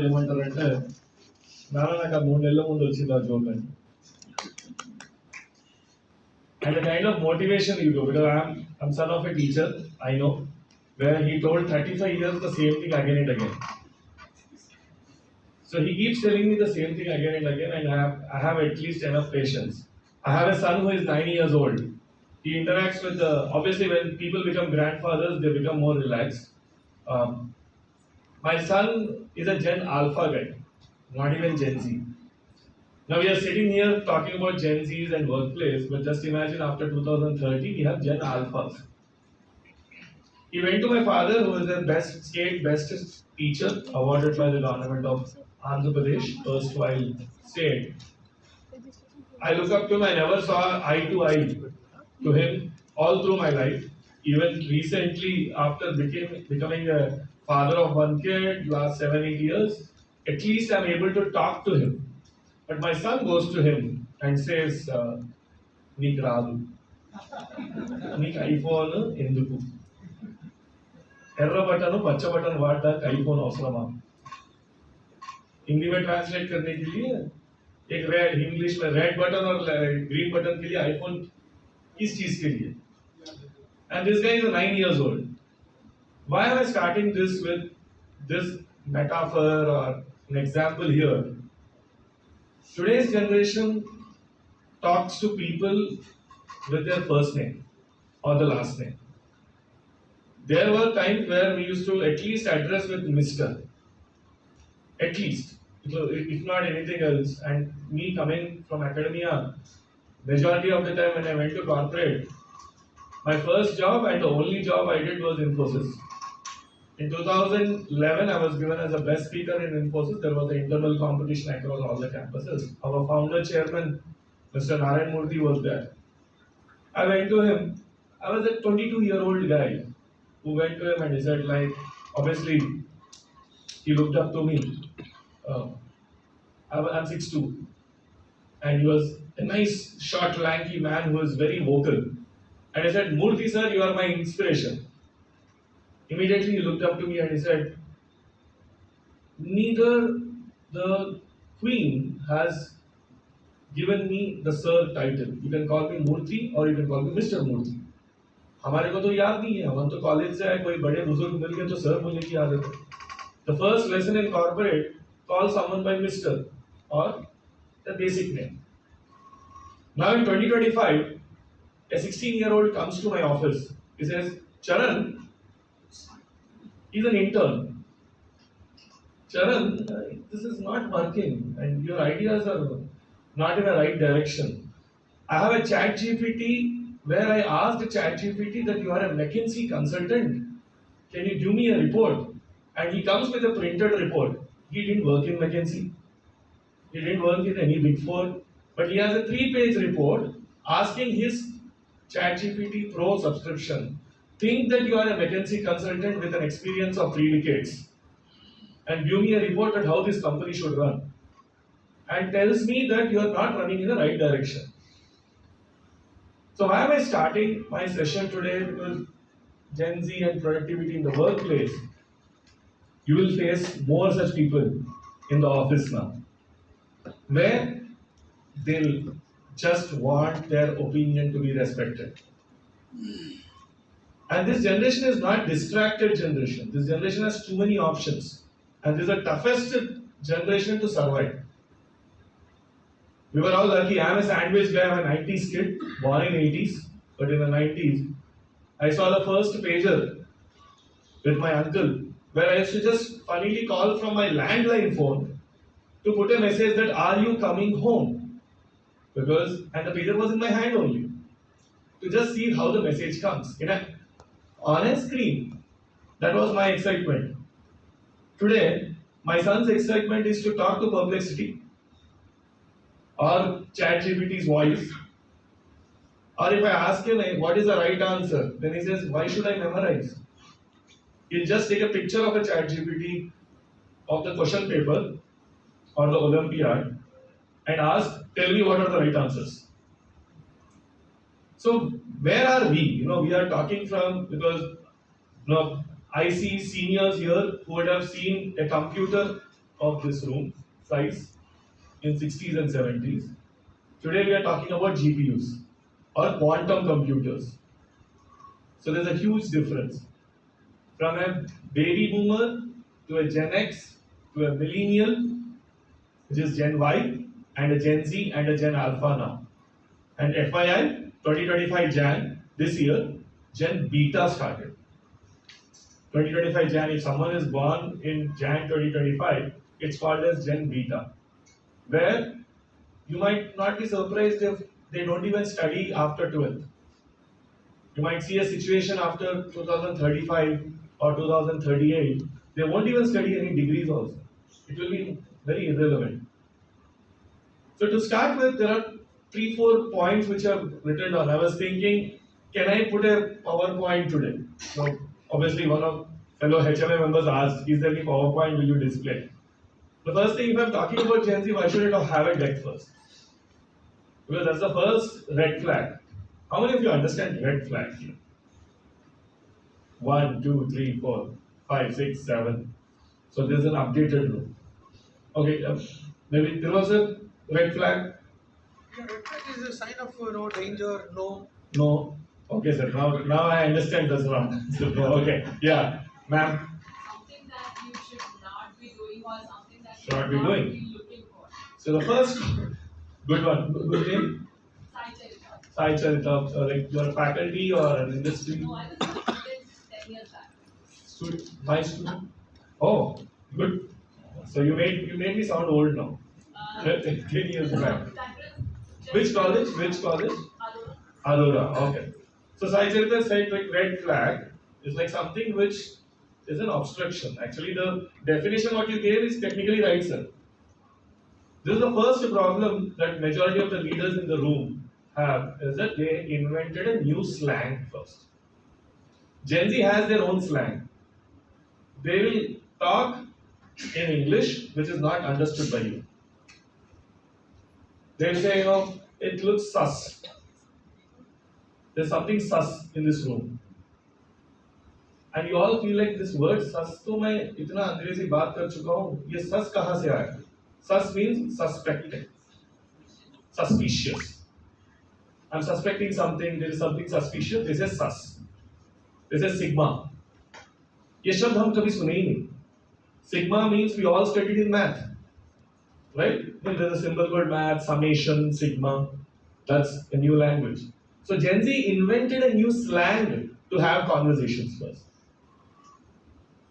ఏమంటారంటే నాన్న నాకు ఆ 3 నెలల ముందు వచ్చింది ఆ జోక్ అని. And the kind of motivation you do, because I'm son of a teacher, I know, where he told 35 years the same thing again and again. So he keeps telling me the same thing again and again, and I have at least enough patience. I have a son who is 9 years old. He interacts with, obviously when people become grandfathers, they become more relaxed. Um, my son is a Gen Alpha guy, not even Gen Z. Now we are sitting here talking about Gen Zs and workplace, but just imagine after 2030 we have Gen Alphas. He went to my father, who is the state best teacher awarded by the government of Andhra Pradesh, erstwhile state. I look up to him. I never saw eye to eye to him all through my life. Even recently, after becoming a father of one kid, last 7-8 years, at least I'm able to talk to him. But my son goes to him and says, "Neek Radu, Neek iPhone enduku? ఎర్ర button పచ్చ button వాడడానికి iPhone అవసరమా? हिंदी में translate करने के लिए एक red, English में रेड बटन और ग्रीन बटन के लिए आईफोन किस चीज के लिए?" And this guy is 9 years old. Why am I starting this with this metaphor or an example here? Today's generation talks to people with their first name or the last name. There were times where we used to at least address with Mr. At least, if not anything else. And me coming from academia, majority of the time when I went to corporate, my first job and the only job I did was Infosys. In 2011, I was given as a best speaker in Infosys. There was an internal competition across all the campuses. Our founder chairman, Mr. Narayan Murthy, was there. I went to him. I was a 22-year-old guy who went to him and he said, like, obviously, he looked up to me. I'm 6'2", and he was a nice, short, lanky man who was very vocal. And I said, "Murthy sir, you are my inspiration." Immediately he looked up to me and he said, "Neither the Queen has given me the sir title. You can call me Murthy or you can call me Mr. Murthy. हमारे को तो याद नहीं है, हम तो college से आए, कोई बड़े बुजुर्ग मिल गए तो सर बोलने की आदत है." The first lesson in corporate, call someone by Mr. or the basic name. Now in 2025, a 16-year-old comes to my office. He says, "Charan, he's an intern. Charan, this is not working and your ideas are not in the right direction. I have a chat GPT where I asked chat GPT that you are a McKinsey consultant. Can you give me a report?" And he comes with a printed report. He didn't work in McKinsey. He didn't work in any Big Four. But he has a 3-page report asking his ChatGPT Pro subscription. Think that you are a McKinsey consultant with an experience of 3 decades. And give me a report on how this company should run. And tells me that you are not running in the right direction. So why am I starting my session today? Because Gen Z and productivity in the workplace, you will face more such people in the office now, where they'll just want their opinion to be respected. And this generation is not distracted generation. This generation has too many options. And this is the toughest generation to survive. We were all lucky. I'm a sandwich guy. I'm a 90s kid, born in 80s, but in the 90s, I saw the first pager with my uncle, where I used to just funnily call from my landline phone to put a message that, "Are you coming home?" And the pager was in my hand only, to just see how the message comes on a screen. That was my excitement. Today, my son's excitement is to talk to Perplexity or ChatGPT's voice. Or if I ask him what is the right answer, then he says, "Why should I memorize?" He'll just take a picture of a ChatGPT of the question paper or the Olympiad and ask, "Tell me what are the right answers." So where are we? We are talking from, because I see seniors here who would have seen a computer of this room size in 60s and 70s. Today we are talking about GPUs or quantum computers. So there's a huge difference from a baby boomer to a Gen X to a millennial, which is Gen Y, and a Gen Z and a Gen Alpha now. And FYI, 2025 Jan this year, Gen Beta started. 2025 Jan, if someone is born in Jan 2025, it's called as Gen Beta, where you might not be surprised if they don't even study after 12th. You might see a situation after 2035 or 2038, they won't even study any degrees also. It will be very irrelevant. So to start with, there are 3-4 points which are written down. I was thinking, can I put a PowerPoint today? So obviously one of fellow HMA members asked, is there any PowerPoint will you display? The first thing, if I'm talking about Gen Z, why should I have a deck first? Because that's the first red flag. How many of you understand red flag here? 1, 2, 3, 4, 5, 6, 7. So there's an updated rule. Okay, maybe there was a red flag. Yeah, red flag is a sign of danger, no. No. Okay, sir. Now I understand that's wrong. Okay. Yeah, ma'am. Something that you should not be doing or something that Should you not should be not doing. be looking for. So the first good one. Good name. Sai Charita. Sai Charita. Like you're a faculty or an industry No, I was a student 10 years back. student. My student. Oh, good. So you made me sound old now. 10 years back. That was Which college? Which college? Arora. Adora. Okay. So Sai Charita said like red flag is like something which is an obstruction. Actually, the definition what you gave is technically right, sir. This is the first problem that majority of the leaders in the room have is that they invented a new slang first. Gen Z has their own slang. They will talk in English which is not understood by you. They'll say, it looks sus. There's something sus in this room. And you all feel like this word sus तो मैं इतना अंग्रेजी बात कर चुका हूँ ये sus कहाँ से आया? Sus means suspected, suspicious. I'm suspecting something. There is something suspicious. This is sus. This is sigma. ये शब्द हम कभी सुने ही नहीं. Sigma means we all studied in math, right? Then there's a symbol called math, summation, sigma. That's a new language. So Gen Z invented a new slang to have conversations first.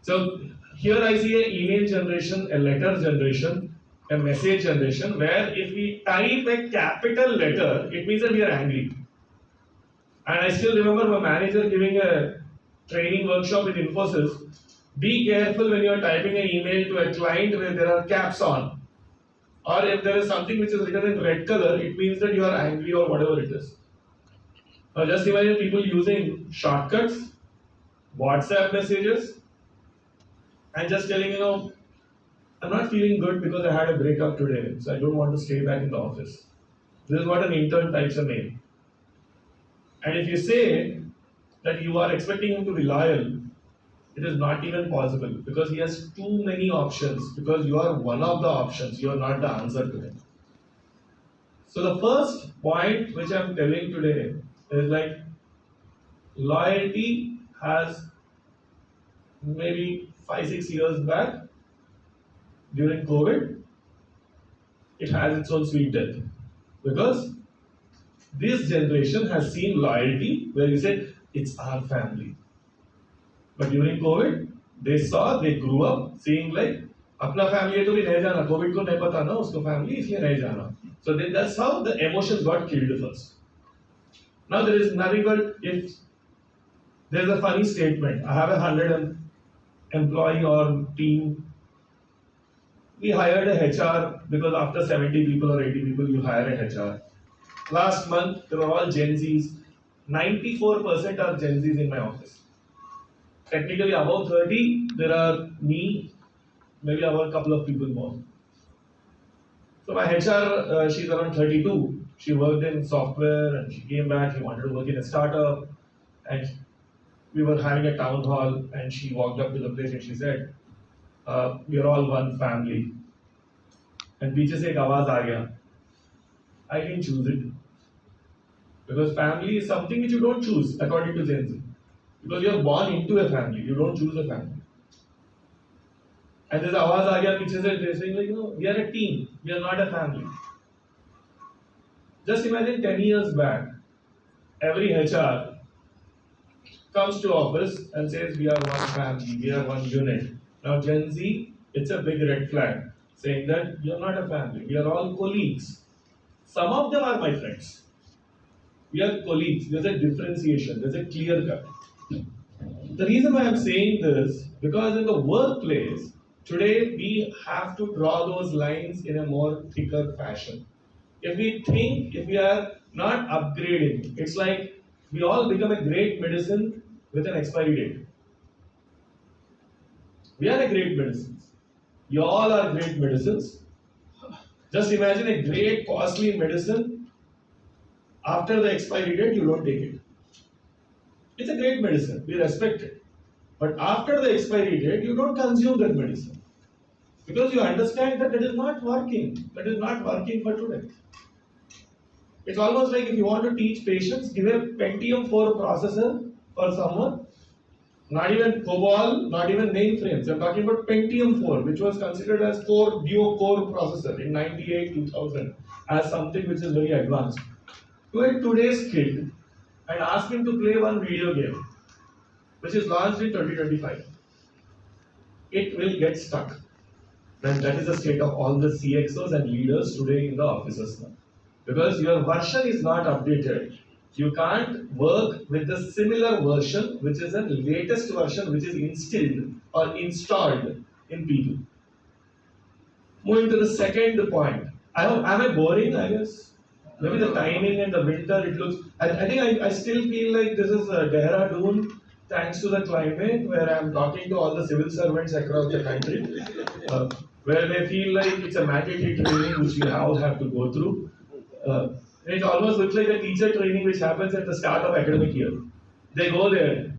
So here I see an email generation, a letter generation, a message generation, where if we type a capital letter, it means that we are angry. And I still remember my manager giving a training workshop in Infosys. Be careful when you are typing an email to a client where there are caps on. Or if there is something which is written in red color, it means that you are angry or whatever it is. Now just imagine people using shortcuts, WhatsApp messages, and just telling, I'm not feeling good because I had a breakup today, so I don't want to stay back in the office. This is what an intern types a mail. And if you say that you are expecting him to be loyal, it is not even possible because he has too many options because you are one of the options, you are not the answer to him. So the first point which I'm telling today is like loyalty has maybe 5-6 years back during COVID, it has its own sweet death because this generation has seen loyalty where you say it's our family. But during COVID, they grew up seeing like अपना family है तो भी नहीं जाना, COVID को नहीं पता ना उसको family इसलिए नहीं जाना. So that's how the emotions got killed first. Now there is nothing but if there's a funny statement. I have 100 employee or team. We hired a HR because after 70 people or 80 people you hire a HR. Last month they were all Gen Zs. 94% are Gen Zs in my office. Technically above 30, there are me, maybe about a couple of people more. So my HR, she's around 32. She worked in software and she came back, she wanted to work in a startup. And we were having a town hall and she walked up to the place and she said, we are all one family. and पीछे से एक आवाज आ गया. I didn't choose it. Because family is something which you don't choose according to Gen Z. Because you are born into a family, you don't choose a family. And there's आवाज आ गया पीछे से, they're saying like, no, we are a team, we are not a family. Just imagine 10 years back, every HR comes to office and says we are one family, we are one unit. Now Gen Z, it's a big red flag saying that you're not a family, we are all colleagues. Some of them are my friends. We are colleagues, there's a differentiation, there's a clear cut. The reason why I'm saying this, because in the workplace, today we have to draw those lines in a more thicker fashion. If we are not upgrading, it's like we all become a great medicine with an expiry date. We are a great medicines. You all are great medicines. Just imagine a great costly medicine. After the expiry date, you don't take it. It's a great medicine. We respect it. But after the expiry date, you don't consume that medicine. Because you understand that it is not working. That is not working for today. It's almost like if you want to teach patients, give a Pentium 4 processor for someone, not even COBOL, not even mainframes. I'm talking about Pentium 4, which was considered as duo-core processor in 98, 2000, as something which is very advanced. To a today's kid and ask him to play one video game, which is launched in 2025. It will get stuck. And that is the state of all the CXOs and leaders today in the offices now. Because your version is not updated. You can't work with the similar version, which is a latest version, which is instilled or installed in P2. Moving to the second point. Am I boring, I guess? Maybe the timing and the winter, it looks. I think I still feel like this is Dehradun, thanks to the climate, where I'm talking to all the civil servants across the country, where they feel like it's a mandatory training which we all have to go through. It almost looks like a teacher training which happens at the start of academic year. They go there,